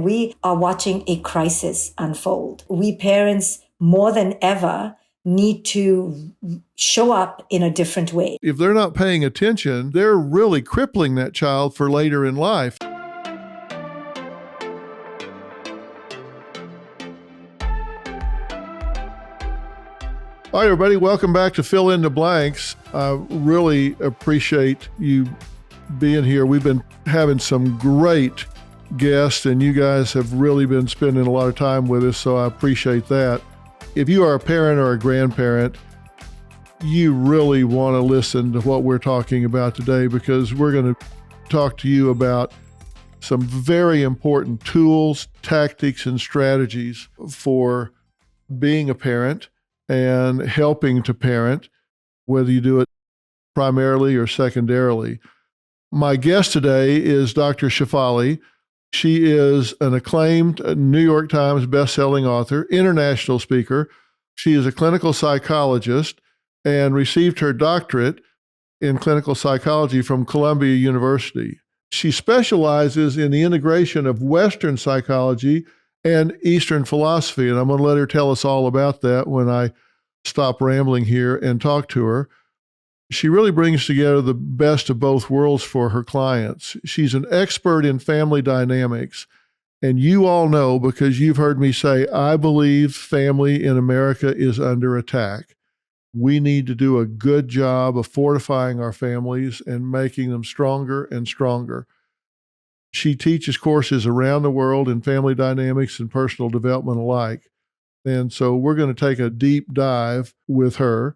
we are watching a crisis unfold. We parents, more than ever, need to show up in a different way. If they're not paying attention, they're really crippling that child for later in life. All right, everybody, welcome back to Fill in the Blanks. I really appreciate you being here. We've been having some great guests, and you guys have really been spending a lot of time with us, so I appreciate that. If you are a parent or a grandparent, you really want to listen to what we're talking about today, because we're going to talk to you about some very important tools, tactics, and strategies for being a parent and helping to parent, whether you do it primarily or secondarily. My guest today is Dr. Shefaili. She is an acclaimed New York Times bestselling author, international speaker. She is a clinical psychologist and received her doctorate in clinical psychology from Columbia University. She specializes in the integration of Western psychology and Eastern philosophy, and I'm going to let her tell us all about that when I stop rambling here and talk to her. She really brings together the best of both worlds for her clients. She's an expert in family dynamics, and you all know, because you've heard me say, I believe family in America is under attack. We need to do a good job of fortifying our families and making them stronger and stronger. She teaches courses around the world in family dynamics and personal development alike. And so we're going to take a deep dive with her.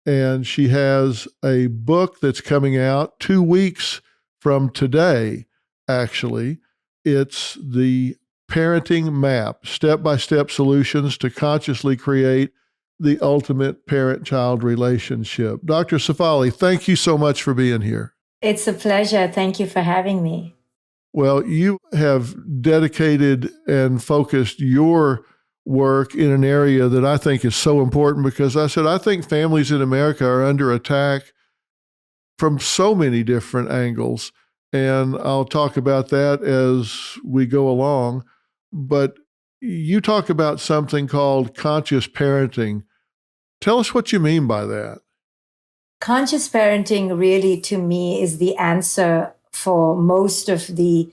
And she has a book that's coming out 2 weeks from today, actually. It's the Parenting Map, step-by-step solutions to consciously create the ultimate parent-child relationship. Dr. Shefaili, thank you so much for being here. It's a pleasure. Thank you for having me. Well, you have dedicated and focused your work in an area that I think is so important, because I think families in America are under attack from so many different angles. And I'll talk about that as we go along. But you talk about something called conscious parenting. Tell us what you mean by that. Conscious parenting really, to me, is the answer for most of the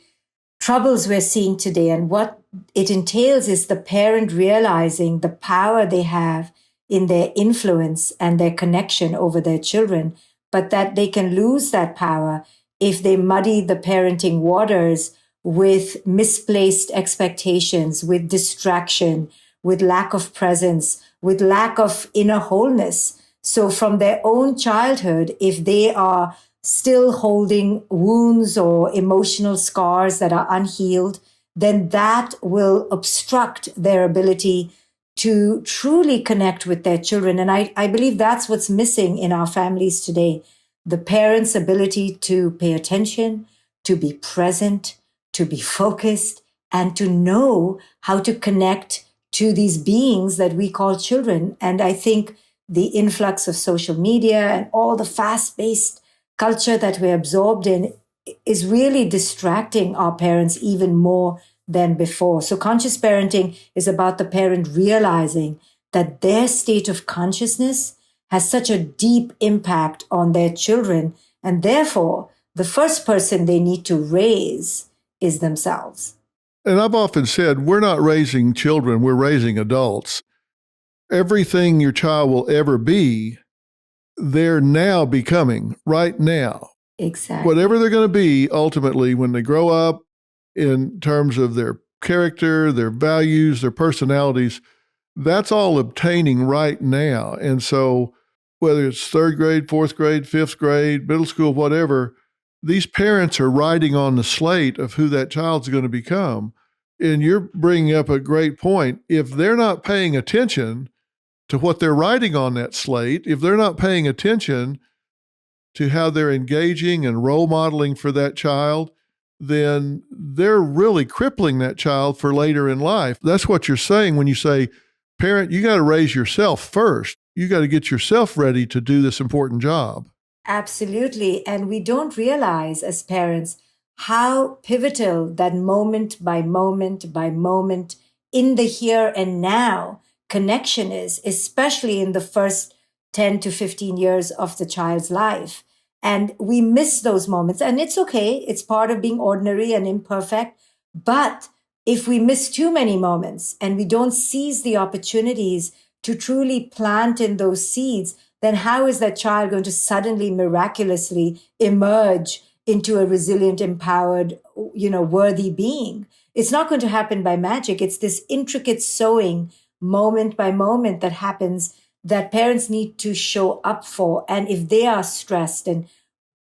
troubles we're seeing today. And what it entails is the parent realizing the power they have in their influence and their connection over their children, but that they can lose that power if they muddy the parenting waters with misplaced expectations, with distraction, with lack of presence, with lack of inner wholeness. So from their own childhood, if they are still holding wounds or emotional scars that are unhealed, then that will obstruct their ability to truly connect with their children. And I believe that's what's missing in our families today. The parents' ability to pay attention, to be present, to be focused, and to know how to connect to these beings that we call children. And I think the influx of social media and all the fast-paced culture that we're absorbed in is really distracting our parents even more than before. So conscious parenting is about the parent realizing that their state of consciousness has such a deep impact on their children, and therefore the first person they need to raise is themselves. And I've often said, we're not raising children, we're raising adults. Everything your child will ever be, they're now becoming right now. Exactly. Whatever they're going to be ultimately when they grow up, in terms of their character, their values, their personalities, that's all obtaining right now. And so whether it's third grade, fourth grade, fifth grade, middle school, whatever, these parents are writing on the slate of who that child's going to become. And you're bringing up a great point. If they're not paying attention to what they're writing on that slate, if they're not paying attention to how they're engaging and role modeling for that child, then they're really crippling that child for later in life. That's what you're saying when you say, parent, you got to raise yourself first. You got to get yourself ready to do this important job. Absolutely. And we don't realize as parents how pivotal that moment by moment by moment in the here and now connection is, especially in the first 10 to 15 years of the child's life. And we miss those moments. And it's okay. It's part of being ordinary and imperfect. But if we miss too many moments and we don't seize the opportunities to truly plant in those seeds, then how is that child going to suddenly miraculously emerge into a resilient, empowered, worthy being? It's not going to happen by magic. It's this intricate sowing moment by moment that happens that parents need to show up for. And if they are stressed and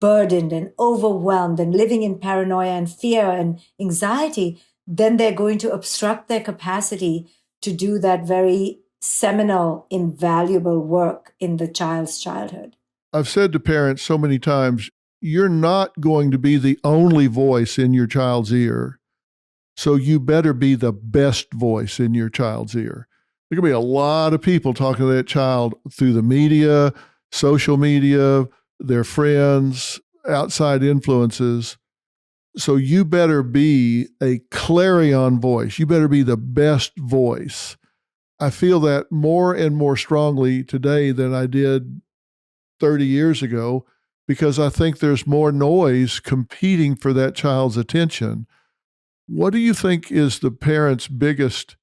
burdened and overwhelmed and living in paranoia and fear and anxiety, then they're going to obstruct their capacity to do that very seminal, invaluable work in the child's childhood. I've said to parents so many times, you're not going to be the only voice in your child's ear. So you better be the best voice in your child's ear. There can be a lot of people talking to that child through the media, social media, their friends, outside influences. So you better be a clarion voice. You better be the best voice. I feel that more and more strongly today than I did 30 years ago, because I think there's more noise competing for that child's attention. What do you think is the parent's biggest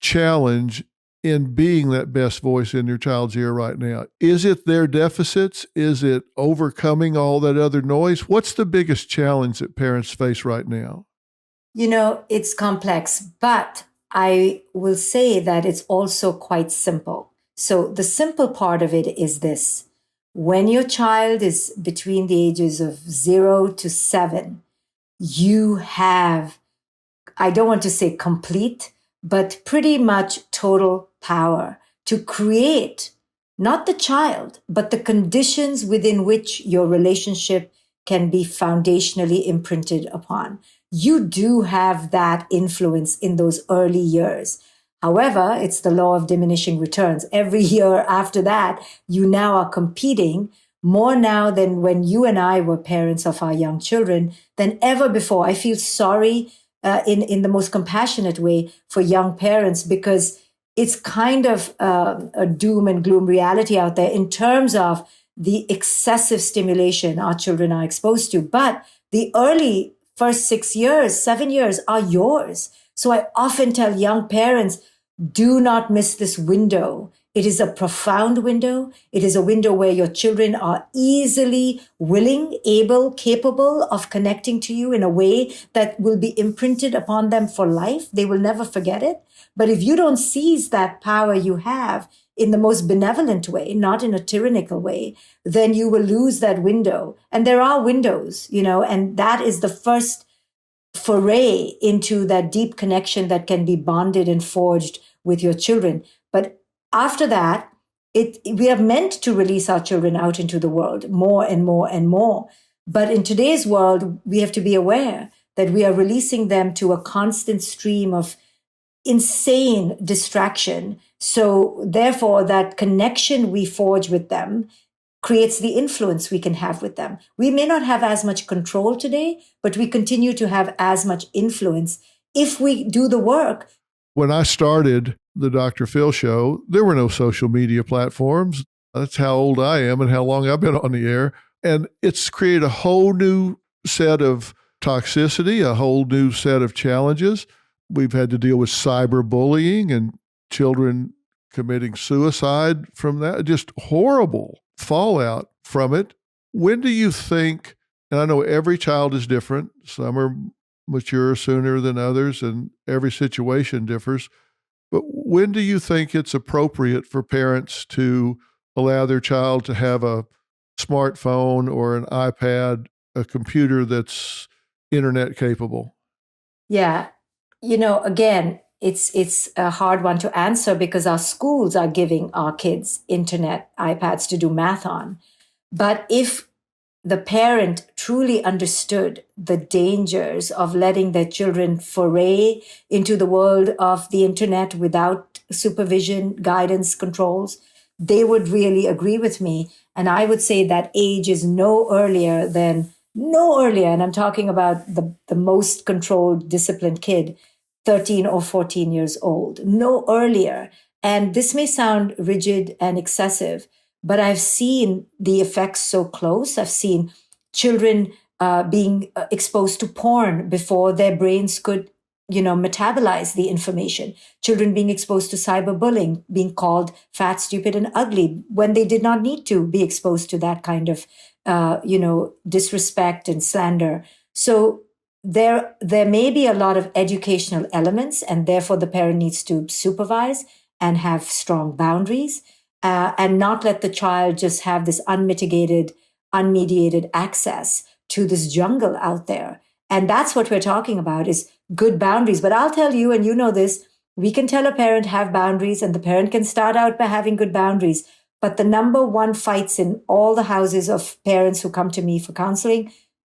challenge in being that best voice in your child's ear right now? Is it their deficits? Is it overcoming all that other noise? What's the biggest challenge that parents face right now? It's complex, but I will say that it's also quite simple. So the simple part of it is this. When your child is between the ages of 0 to 7, you have, I don't want to say complete, but pretty much total power to create not the child, but the conditions within which your relationship can be foundationally imprinted upon. You do have that influence in those early years. However, it's the law of diminishing returns. Every year after that, you now are competing more now than when you and I were parents of our young children than ever before. I feel sorry in the most compassionate way for young parents, because it's kind of a doom and gloom reality out there in terms of the excessive stimulation our children are exposed to. But the early first 6 years, 7 years are yours. So I often tell young parents, do not miss this window. It is a profound window. It is a window where your children are easily willing, able, capable of connecting to you in a way that will be imprinted upon them for life. They will never forget it. But if you don't seize that power you have in the most benevolent way, not in a tyrannical way, then you will lose that window. And there are windows, and that is the first foray into that deep connection that can be bonded and forged with your children. But after that, we are meant to release our children out into the world more and more and more. But in today's world, we have to be aware that we are releasing them to a constant stream of insane distraction. So therefore, that connection we forge with them creates the influence we can have with them. We may not have as much control today, but we continue to have as much influence if we do the work. When I started the Dr. Phil Show, there were no social media platforms. That's how old I am and how long I've been on the air. And it's created a whole new set of toxicity, a whole new set of challenges. We've had to deal with cyberbullying and children committing suicide from that. Just horrible fallout from it. When do you think, and I know every child is different, some are mature sooner than others, and every situation differs, but when do you think it's appropriate for parents to allow their child to have a smartphone or an iPad, a computer that's internet capable? Yeah. Again, it's a hard one to answer because our schools are giving our kids internet, iPads to do math on. But if the parent truly understood the dangers of letting their children foray into the world of the internet without supervision, guidance, controls, they would really agree with me. And I would say that age is no earlier than No earlier, and I'm talking about the most controlled, disciplined kid, 13 or 14 years old, no earlier. And this may sound rigid and excessive, but I've seen the effects so close. I've seen children being exposed to porn before their brains could, metabolize the information. Children being exposed to cyberbullying, being called fat, stupid, and ugly when they did not need to be exposed to that kind of, disrespect and slander. So there may be a lot of educational elements, and therefore the parent needs to supervise and have strong boundaries, and not let the child just have this unmitigated, unmediated access to this jungle out there. And that's what we're talking about, is good boundaries. But I'll tell you, and you know this, we can tell a parent have boundaries, and the parent can start out by having good boundaries. But the number one fights in all the houses of parents who come to me for counseling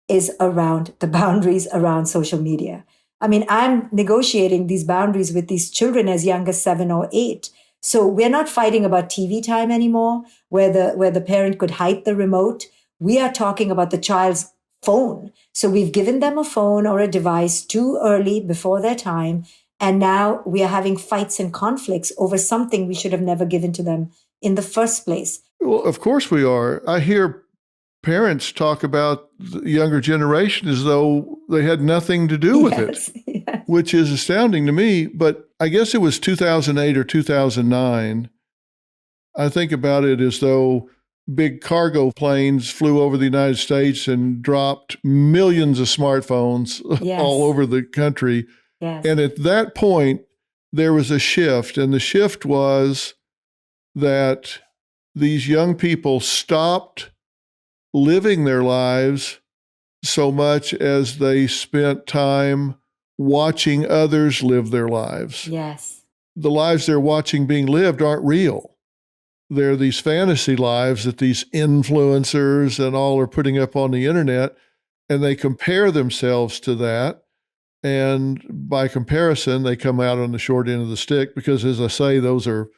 is around the boundaries around social media. I mean, I'm negotiating these boundaries with these children as young as 7 or 8. So we're not fighting about TV time anymore, where the parent could hide the remote. We are talking about the child's phone. So we've given them a phone or a device too early before their time. And now we are having fights and conflicts over something we should have never given to them in the first place. Well, of course we are. I hear parents talk about the younger generation as though they had nothing to do with it, yes. Which is astounding to me. But I guess it was 2008 or 2009. I think about it as though big cargo planes flew over the United States and dropped millions of smartphones Yes. all over the country. Yes. And at that point, there was a shift. And the shift was that these young people stopped living their lives so much as they spent time watching others live their lives. Yes. The lives they're watching being lived aren't real. They're these fantasy lives that these influencers and all are putting up on the internet, and they compare themselves to that. And by comparison, they come out on the short end of the stick because, as I say, those are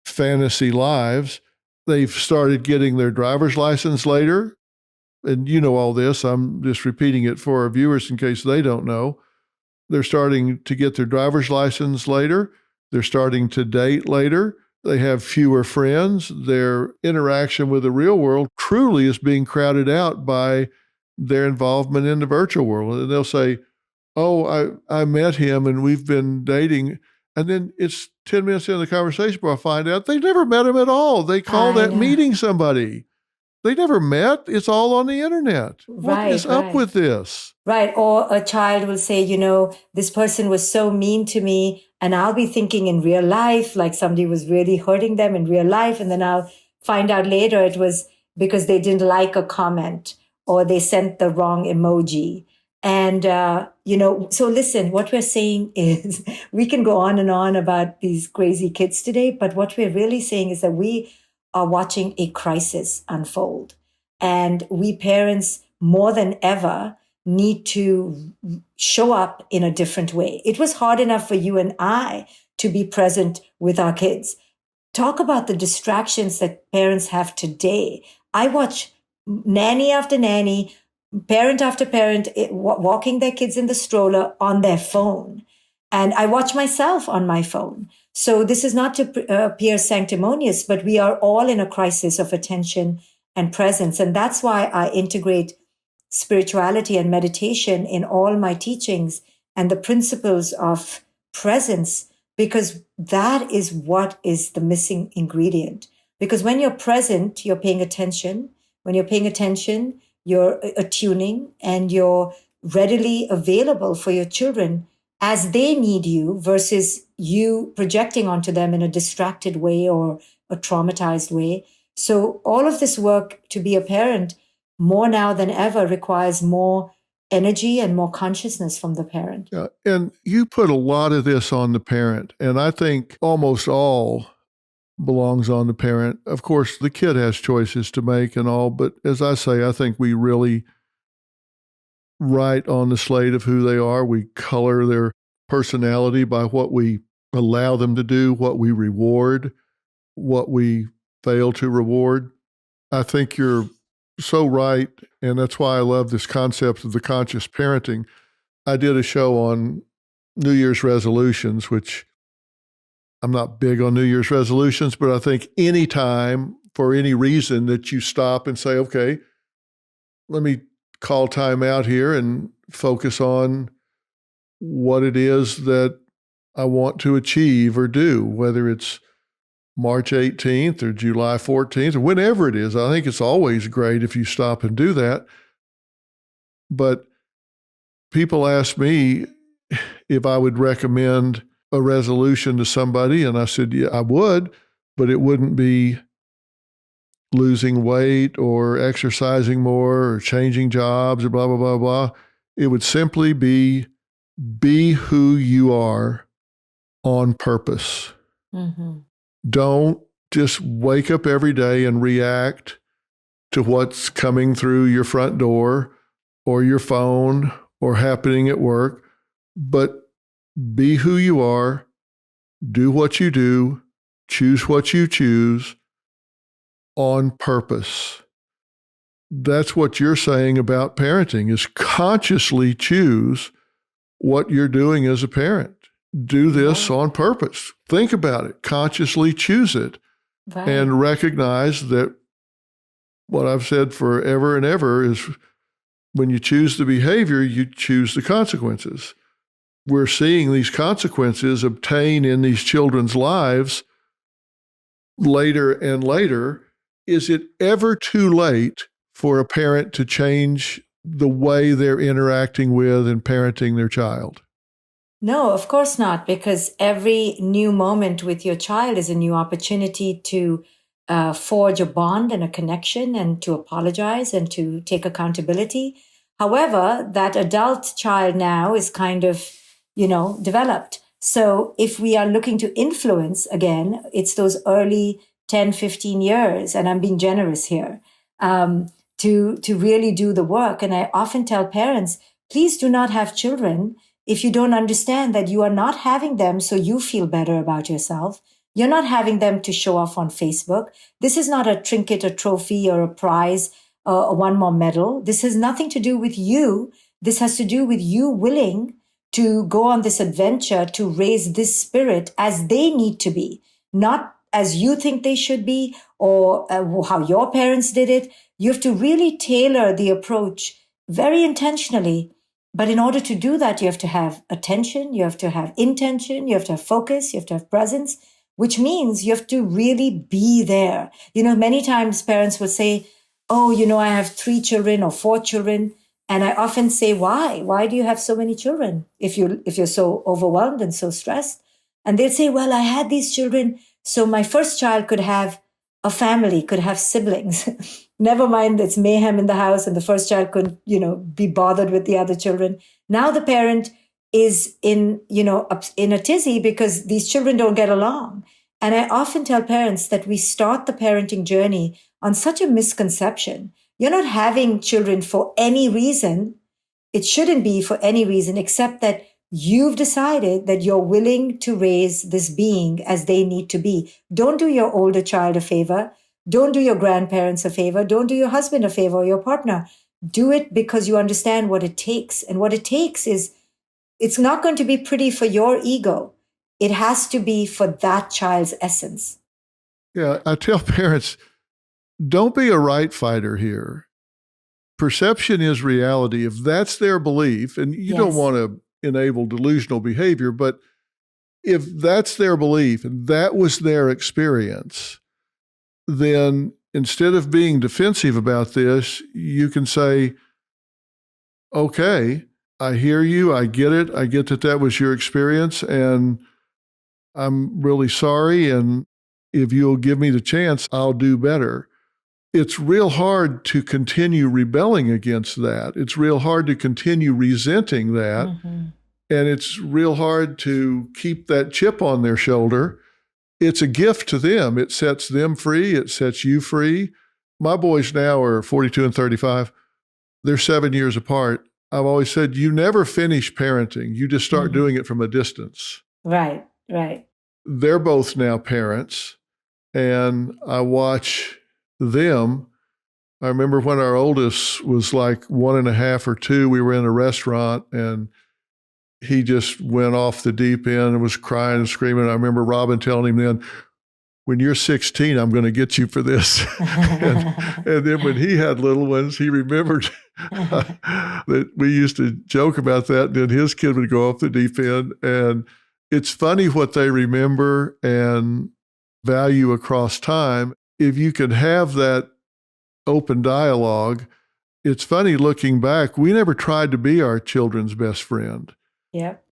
fantasy lives. They've started getting their driver's license later. And you know all this. I'm just repeating it for our viewers in case they don't know. They're starting to get their driver's license later. They're starting to date later. They have fewer friends. Their interaction with the real world truly is being crowded out by their involvement in the virtual world. And they'll say, oh, I met him and we've been dating. And then it's 10 minutes into the conversation where I find out they never met him at all. They call that meeting somebody. They never met. It's all on the internet. What is up with this? Right. Or a child will say, this person was so mean to me. And I'll be thinking in real life, like somebody was really hurting them in real life. And then I'll find out later it was because they didn't like a comment or they sent the wrong emoji. And, so listen, what we're saying is we can go on and on about these crazy kids today, but what we're really saying is that we are watching a crisis unfold. And we parents, more than ever, need to show up in a different way. It was hard enough for you and I to be present with our kids. Talk about the distractions that parents have today. I watch nanny after nanny, parent after parent walking their kids in the stroller on their phone. And I watch myself on my phone. So this is not to appear sanctimonious, but we are all in a crisis of attention and presence. And that's why I integrate spirituality and meditation in all my teachings and the principles of presence, because that is what is the missing ingredient. Because when you're present, you're paying attention. When you're paying attention, you're attuning and you're readily available for your children as they need you versus you projecting onto them in a distracted way or a traumatized way. So all of this work to be a parent more now than ever requires more energy and more consciousness from the parent. Yeah, and you put a lot of this on the parent, and I think almost all belongs on the parent. Of course, the kid has choices to make and all, but as I say, I think we really write on the slate of who they are. We color their personality by what we allow them to do, what we reward, what we fail to reward. I think you're so right. And that's why I love this concept of the conscious parenting. I did a show on New Year's resolutions, which I'm not big on New Year's resolutions, but I think any time for any reason that you stop and say, okay, let me call time out here and focus on what it is that I want to achieve or do, whether it's March 18th or July 14th or whenever it is. I think it's always great if you stop and do that. But people ask me if I would recommend a resolution to somebody, and I said, yeah, I would, but it wouldn't be losing weight or exercising more or changing jobs or blah, blah, blah, blah. It would simply be who you are on purpose. Mm-hmm. Don't just wake up every day and react to what's coming through your front door or your phone or happening at work, but be who you are, do what you do, choose what you choose on purpose. That's what you're saying about parenting, is consciously choose what you're doing as a parent. Do this on purpose. Think about it. Consciously choose it. Right. And recognize that what I've said forever and ever is when you choose the behavior, you choose the consequences. We're seeing these consequences obtain in these children's lives later and later. Is it ever too late for a parent to change the way they're interacting with and parenting their child? No, of course not, because every new moment with your child is a new opportunity to forge a bond and a connection and to apologize and to take accountability. However, that adult child now is kind of, developed. So if we are looking to influence, again, it's those early 10, 15 years, and I'm being generous here, to really do the work. And I often tell parents, please do not have children if you don't understand that you are not having them so you feel better about yourself. You're not having them to show off on Facebook. This is not a trinket, a trophy, or a prize, or one more medal. This has nothing to do with you. This has to do with you willing to go on this adventure to raise this spirit as they need to be, not as you think they should be or how your parents did it. You have to really tailor the approach very intentionally. But in order to do that, you have to have attention, you have to have intention, you have to have focus, you have to have presence, which means you have to really be there. Many times parents will say, oh, I have 3 children or 4 children. And I often say, why? Why do you have so many children if you're so overwhelmed and so stressed? And they'll say, well, I had these children so my first child could have a family, could have siblings. Never mind, it's mayhem in the house and the first child couldn't, be bothered with the other children. Now the parent is in a tizzy because these children don't get along. And I often tell parents that we start the parenting journey on such a misconception. You're not having children for any reason. It shouldn't be for any reason except that you've decided that you're willing to raise this being as they need to be. Don't do your older child a favor. Don't do your grandparents a favor. Don't do your husband a favor or your partner. Do it because you understand what it takes. And what it takes is, it's not going to be pretty for your ego. It has to be for that child's essence. Yeah, I tell parents, don't be a right fighter here. Perception is reality. If that's their belief, and you don't want to enable delusional behavior, but if that's their belief and that was their experience, then instead of being defensive about this, you can say, okay, I hear you. I get it. I get that that was your experience, and I'm really sorry. And if you'll give me the chance, I'll do better. It's real hard to continue rebelling against that. It's real hard to continue resenting that. Mm-hmm. And it's real hard to keep that chip on their shoulder. It's a gift to them. It sets them free. It sets you free. My boys now are 42 and 35. They're 7 years apart. I've always said, you never finish parenting. You just start doing it from a distance. Right, right. They're both now parents, and I watch them I remember when our oldest was like 1.5 or 2, we were in a restaurant and he just went off the deep end and was crying and screaming. I remember Robin telling him then, when you're 16, I'm going to get you for this. and then when he had little ones, he remembered that we used to joke about that. And then his kid would go off the deep end. And it's funny what they remember and value across time. If you could have that open dialogue, it's funny looking back, we never tried to be our children's best friend. Yep.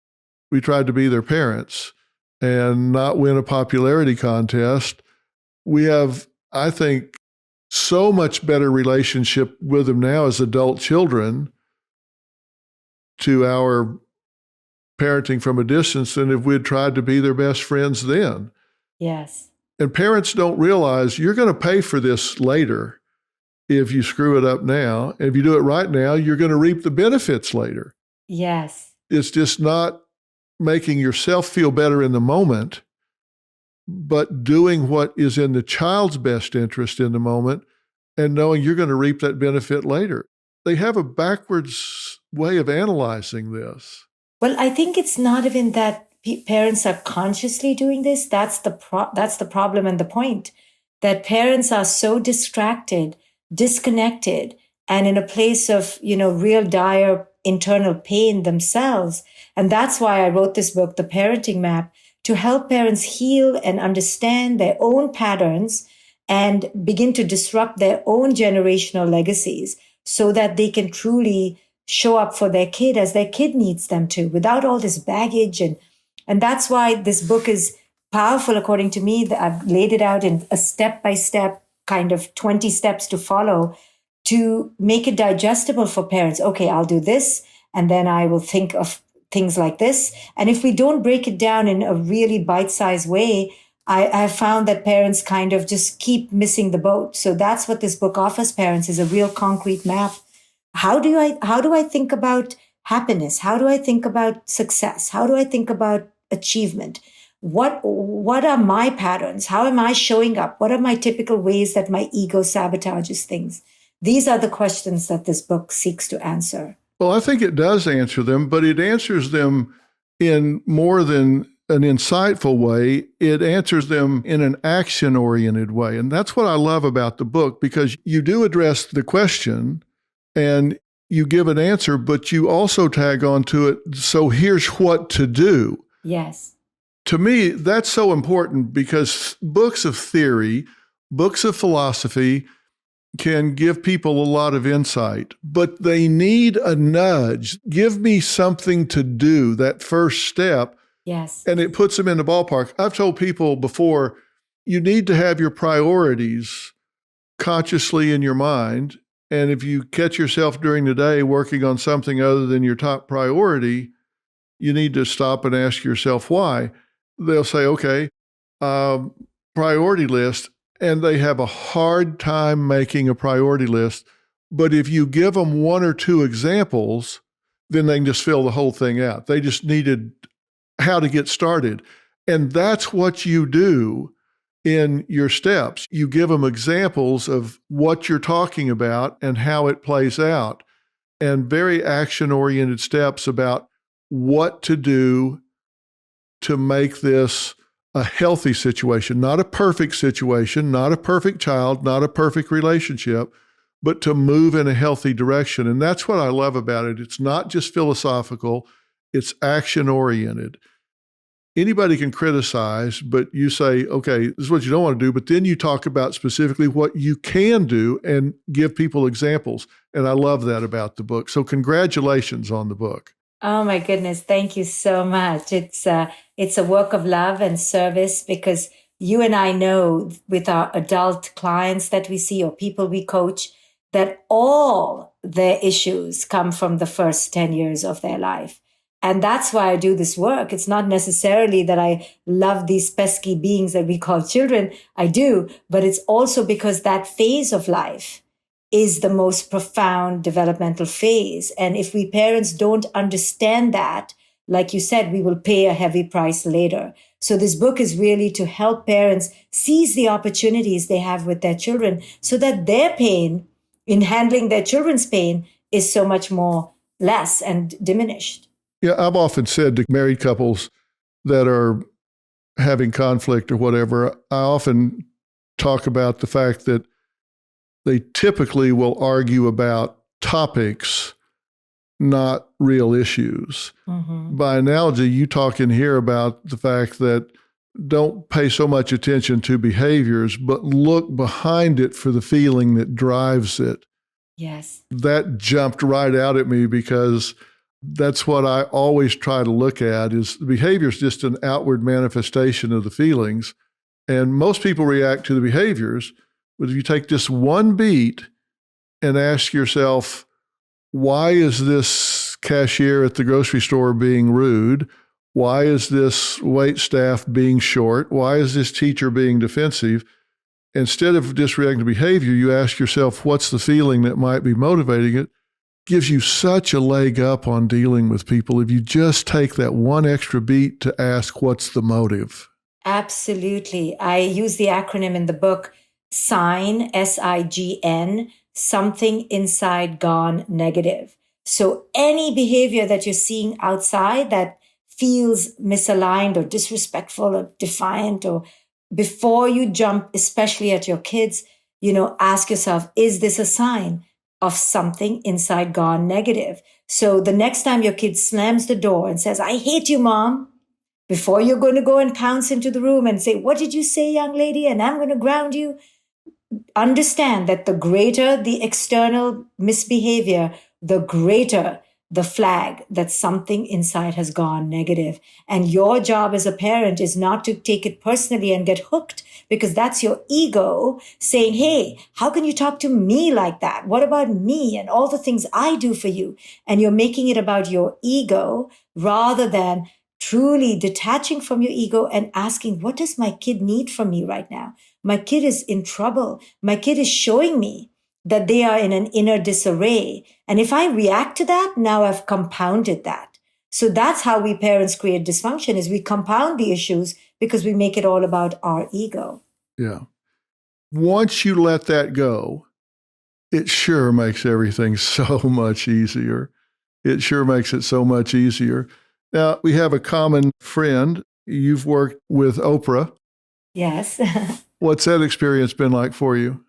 We tried to be their parents and not win a popularity contest. We have, I think, so much better relationship with them now as adult children to our parenting from a distance than if we'd tried to be their best friends then. Yes. And parents don't realize you're going to pay for this later if you screw it up now. And if you do it right now, you're going to reap the benefits later. Yes. It's just not making yourself feel better in the moment, but doing what is in the child's best interest in the moment and knowing you're going to reap that benefit later. They have a backwards way of analyzing this. Well, I think it's not even that parents are consciously doing this. That's the problem and the point, that parents are so distracted, disconnected, and in a place of, real dire internal pain themselves. And that's why I wrote this book, The Parenting Map, to help parents heal and understand their own patterns and begin to disrupt their own generational legacies so that they can truly show up for their kid as their kid needs them to, without all this baggage. And that's why this book is powerful, according to me. That I've laid it out in a step-by-step kind of 20 steps to follow to make it digestible for parents. Okay, I'll do this, and then I will think of things like this. And if we don't break it down in a really bite-sized way, I have found that parents kind of just keep missing the boat. So that's what this book offers parents, is a real concrete map. How do I think about happiness? How do I think about success? How do I think about achievement? What are my patterns? How am I showing up? What are my typical ways that my ego sabotages things? These are the questions that this book seeks to answer. Well, I think it does answer them, but it answers them in more than an insightful way. It answers them in an action-oriented way. And that's what I love about the book, because you do address the question and you give an answer, but you also tag on to it. So here's what to do. Yes. To me, that's so important, because books of theory, books of philosophy can give people a lot of insight, but they need a nudge. Give me something to do, that first step. Yes. And it puts them in the ballpark. I've told people before, you need to have your priorities consciously in your mind. And if you catch yourself during the day working on something other than your top priority, you need to stop and ask yourself why. They'll say, okay, priority list, and they have a hard time making a priority list. But if you give them 1 or 2 examples, then they can just fill the whole thing out. They just needed how to get started. And that's what you do in your steps. You give them examples of what you're talking about and how it plays out, and very action-oriented steps about what to do to make this a healthy situation, not a perfect situation, not a perfect child, not a perfect relationship, but to move in a healthy direction. And that's what I love about it. It's not just philosophical, it's action-oriented. Anybody can criticize, but you say, okay, this is what you don't want to do, but then you talk about specifically what you can do and give people examples. And I love that about the book. So congratulations on the book. Oh my goodness. Thank you so much. It's a work of love and service, because you and I know with our adult clients that we see or people we coach that all their issues come from the first 10 years of their life. And that's why I do this work. It's not necessarily that I love these pesky beings that we call children. I do, but it's also because that phase of life is the most profound developmental phase. And if we parents don't understand that, like you said, we will pay a heavy price later. So this book is really to help parents seize the opportunities they have with their children so that their pain in handling their children's pain is so much more less and diminished. Yeah, I've often said to married couples that are having conflict or whatever, I often talk about the fact that they typically will argue about topics, not real issues. Mm-hmm. By analogy, you talk in here about the fact that don't pay so much attention to behaviors, but look behind it for the feeling that drives it. Yes. That jumped right out at me because that's what I always try to look at is the behavior is just an outward manifestation of the feelings. And most people react to the behaviors. But if you take just one beat and ask yourself, why is this cashier at the grocery store being rude? Why is this wait staff being short? Why is this teacher being defensive? Instead of just reacting to behavior, you ask yourself, what's the feeling that might be motivating it? Gives you such a leg up on dealing with people if you just take that one extra beat to ask, what's the motive? Absolutely. I use the acronym in the book, SIGN, SIGN, something inside gone negative. So any behavior that you're seeing outside that feels misaligned or disrespectful or defiant, or before you jump, especially at your kids, ask yourself, is this a sign of something inside gone negative? So the next time your kid slams the door and says, I hate you, Mom, before you're going to go and pounce into the room and say, what did you say, young lady? And I'm going to ground you. Understand that the greater the external misbehavior, the greater the flag that something inside has gone negative. And your job as a parent is not to take it personally and get hooked, because that's your ego saying, hey, how can you talk to me like that? What about me and all the things I do for you? And you're making it about your ego rather than truly detaching from your ego and asking, what does my kid need from me right now? My kid is in trouble. My kid is showing me that they are in an inner disarray. And if I react to that, now I've compounded that. So that's how we parents create dysfunction, is we compound the issues because we make it all about our ego. Yeah. Once you let that go, it sure makes everything so much easier. It sure makes it so much easier. Now, we have a common friend. You've worked with Oprah. Yes. What's that experience been like for you?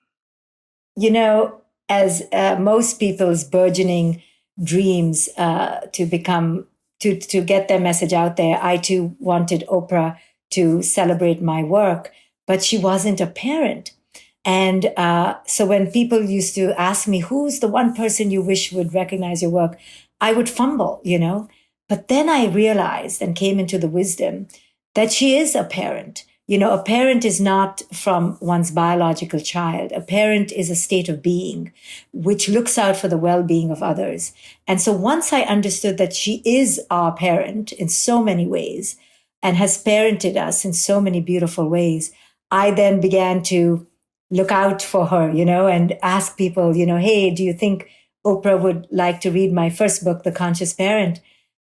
As most people's burgeoning dreams to get their message out there, I too wanted Oprah to celebrate my work, but she wasn't a parent. And so when people used to ask me, who's the one person you wish would recognize your work, I would fumble, But then I realized and came into the wisdom that she is a parent. A parent is not from one's biological child. A parent is a state of being which looks out for the well-being of others. And so once I understood that she is our parent in so many ways and has parented us in so many beautiful ways, I then began to look out for her, and ask people, hey, do you think Oprah would like to read my first book, The Conscious Parent?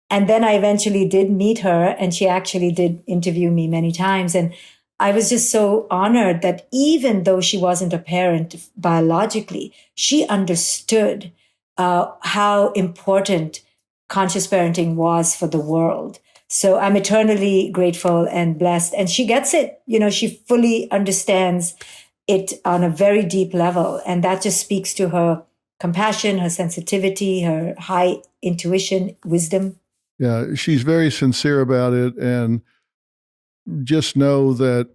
And then I eventually did meet her, and she actually did interview me many times. And I was just so honored that even though she wasn't a parent biologically, she understood how important conscious parenting was for the world. So I'm eternally grateful and blessed. And she gets it. She fully understands it on a very deep level. And that just speaks to her compassion, her sensitivity, her high intuition, wisdom. Yeah, she's very sincere about it. And just know that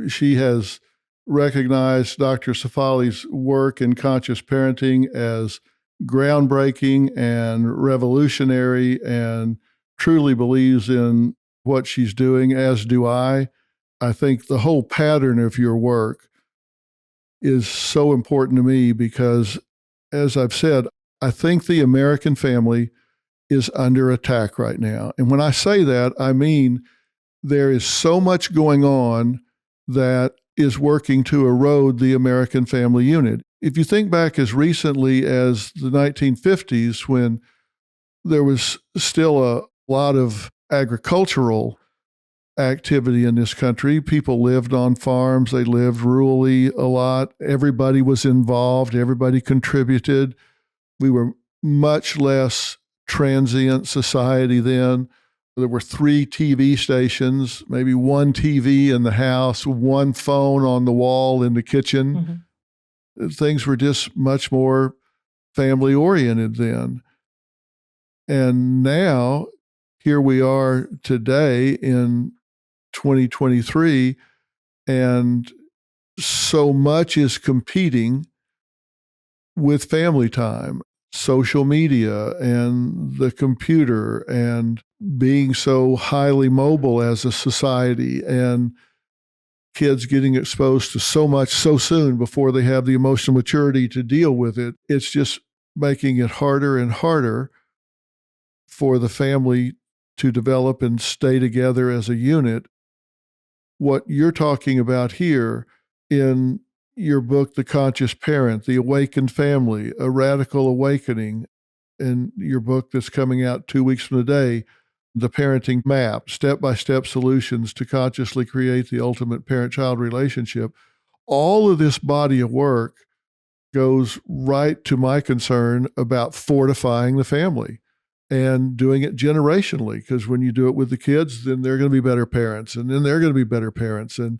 she has recognized Dr. Shefaili's work in conscious parenting as groundbreaking and revolutionary, and truly believes in what she's doing, as do I. I think the whole pattern of your work is so important to me because, as I've said, I think the American family is under attack right now. And when I say that, I mean there is so much going on that is working to erode the American family unit. If you think back as recently as the 1950s, when there was still a lot of agricultural activity in this country. People lived on farms. They lived rurally a lot. Everybody was involved. Everybody contributed. We were much less transient society then. There were 3 TV stations, maybe 1 TV in the house, 1 phone on the wall in the kitchen. Mm-hmm. Things were just much more family oriented then. And now, here we are today in 2023, and so much is competing with family time, social media and the computer, and being so highly mobile as a society, and kids getting exposed to so much so soon before they have the emotional maturity to deal with it. It's just making it harder and harder for the family to develop and stay together as a unit. What you're talking about here in your book, The Conscious Parent, The Awakened Family, A Radical Awakening, and your book that's coming out 2 weeks from today, The Parenting Map, Step-by-Step Solutions to Consciously Create the Ultimate Parent-Child Relationship. All of this body of work goes right to my concern about fortifying the family and doing it generationally, because when you do it with the kids, then they're going to be better parents, and then they're going to be better parents. And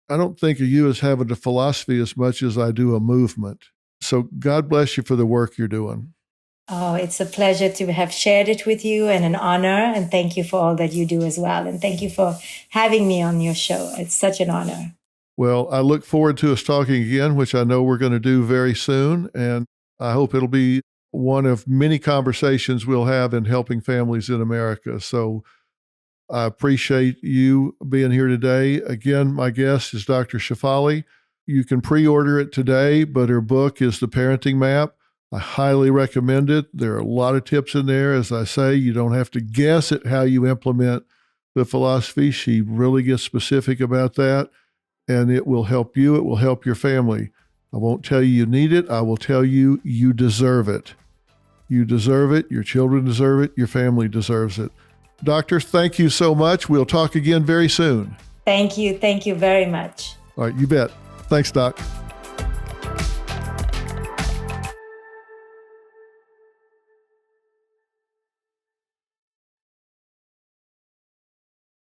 I don't think of you as having a philosophy as much as I do a movement. So God bless you for the work you're doing. Oh, it's a pleasure to have shared it with you, and an honor. And thank you for all that you do as well. And thank you for having me on your show. It's such an honor. Well, I look forward to us talking again, which I know we're going to do very soon. And I hope it'll be one of many conversations we'll have in helping families in America. So I appreciate you being here today. Again, my guest is Dr. Shefaili. You can pre-order it today, but her book is The Parenting Map. I highly recommend it. There are a lot of tips in there. As I say, you don't have to guess at how you implement the philosophy. She really gets specific about that, and it will help you. It will help your family. I won't tell you you need it. I will tell you you deserve it. You deserve it. Your children deserve it. Your family deserves it. Doctor, thank you so much. We'll talk again very soon. Thank you. Thank you very much. All right, you bet. Thanks, Doc.